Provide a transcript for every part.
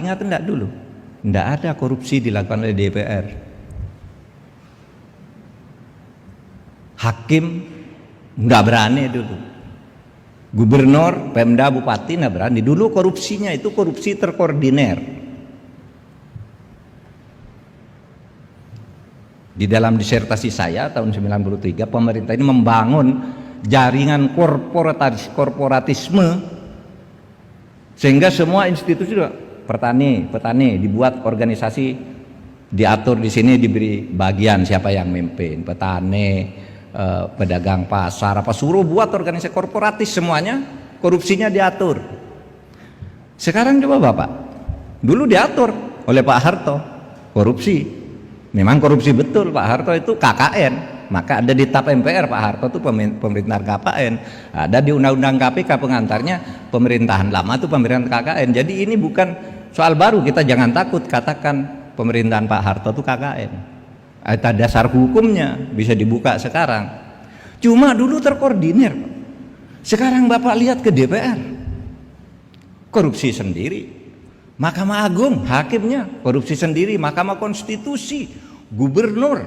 ingat enggak dulu? Enggak ada korupsi dilakukan oleh DPR. Hakim enggak berani dulu. Gubernur, Pemda, Bupati enggak berani. Dulu korupsinya itu korupsi terkoordinir. Di dalam disertasi saya tahun 93, pemerintah ini membangun jaringan korporatisme sehingga semua institusi, petani dibuat organisasi, diatur di sini, diberi bagian siapa yang memimpin, petani, pedagang pasar, apa suruh buat organisasi korporatis, semuanya korupsinya diatur. Sekarang coba Bapak, dulu diatur oleh Pak Harto korupsi. Memang korupsi betul, Pak Harto itu KKN, maka ada di TAP MPR Pak Harto itu pemerintahan KKN, ada di Undang-Undang KPK pengantarnya pemerintahan lama itu pemerintahan KKN. Jadi ini bukan soal baru, kita jangan takut katakan pemerintahan Pak Harto itu KKN. Ada dasar hukumnya, bisa dibuka sekarang. Cuma dulu terkoordinir. Sekarang Bapak lihat ke DPR, korupsi sendiri. Mahkamah Agung, hakimnya korupsi sendiri, Mahkamah Konstitusi, gubernur,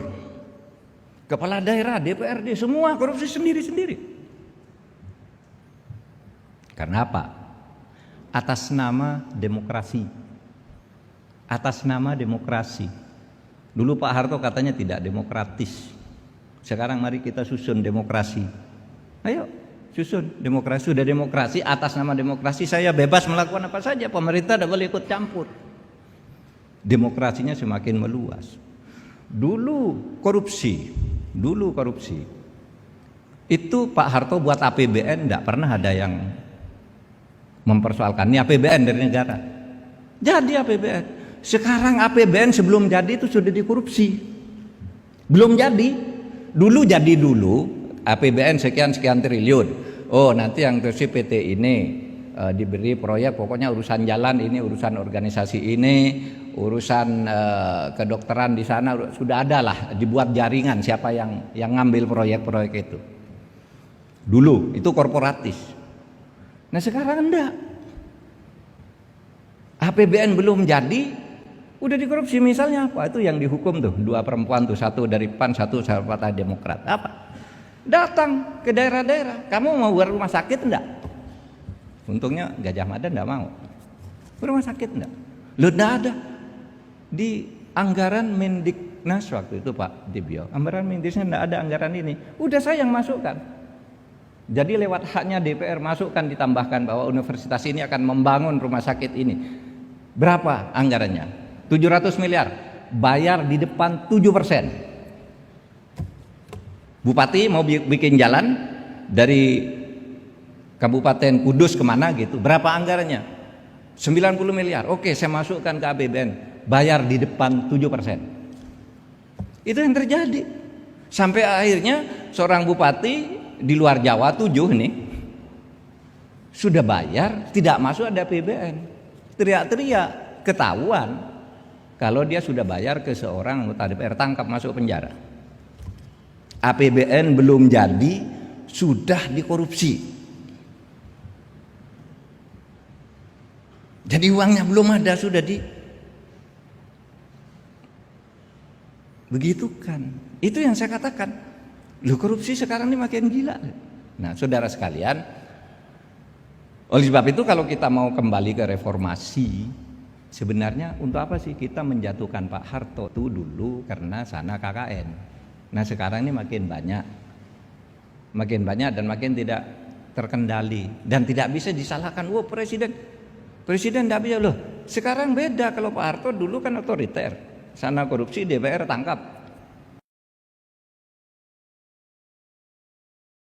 kepala daerah, DPRD, semua korupsi sendiri-sendiri. Karena apa? Atas nama demokrasi. Atas nama demokrasi. Dulu Pak Harto katanya tidak demokratis. Sekarang mari kita susun demokrasi. Ayo susun demokrasi. Sudah demokrasi, atas nama demokrasi saya bebas melakukan apa saja, pemerintah tidak boleh ikut campur. Demokrasinya semakin meluas. Dulu korupsi itu Pak Harto buat APBN tidak pernah ada yang mempersoalkan ini APBN dari negara. Jadi APBN. Sekarang APBN sebelum jadi itu sudah dikorupsi. Belum jadi. Dulu APBN sekian triliun. Oh nanti yang terus PT ini diberi proyek, pokoknya urusan jalan ini, urusan organisasi ini, urusan kedokteran di sana sudah ada lah, dibuat jaringan siapa yang ngambil proyek-proyek itu. Dulu itu korporatis. Nah sekarang enggak. APBN belum jadi udah dikorupsi. Misalnya apa? Itu yang dihukum tuh 2 perempuan tuh, satu dari PAN, satu dari Partai Demokrat. Apa? Datang ke daerah-daerah, kamu mau buat rumah sakit enggak? Untungnya Gajah Mada enggak mau. Rumah sakit enggak? Loh enggak ada. Di anggaran Mendiknas waktu itu Pak Dibyo, anggaran Mendiknas enggak ada anggaran ini. Udah saya yang masukkan. Jadi lewat haknya DPR masukkan, ditambahkan bahwa universitas ini akan membangun rumah sakit ini. Berapa anggarannya? 700 miliar. Bayar di depan 7%. Bupati mau bikin jalan dari Kabupaten Kudus kemana gitu, berapa anggarannya? 90 miliar. Oke, saya masukkan ke APBN, bayar di depan 7%. Itu yang terjadi. Sampai akhirnya seorang bupati di luar Jawa 7 nih sudah bayar, tidak masuk ada APBN. Teriak-teriak, ketahuan kalau dia sudah bayar ke seorang anggota DPR, tangkap masuk penjara. APBN belum jadi sudah dikorupsi. Jadi uangnya belum ada sudah begitukan. Itu yang saya katakan. Loh, korupsi sekarang ini makin gila. Nah, saudara sekalian, oleh sebab itu kalau kita mau kembali ke reformasi, sebenarnya untuk apa sih kita menjatuhkan Pak Harto itu dulu karena sana KKN. Nah sekarang ini makin banyak dan makin tidak terkendali dan tidak bisa disalahkan. Wah presiden tidak bisa loh. Sekarang beda, kalau Pak Harto dulu kan otoriter, sana korupsi, DPR tangkap.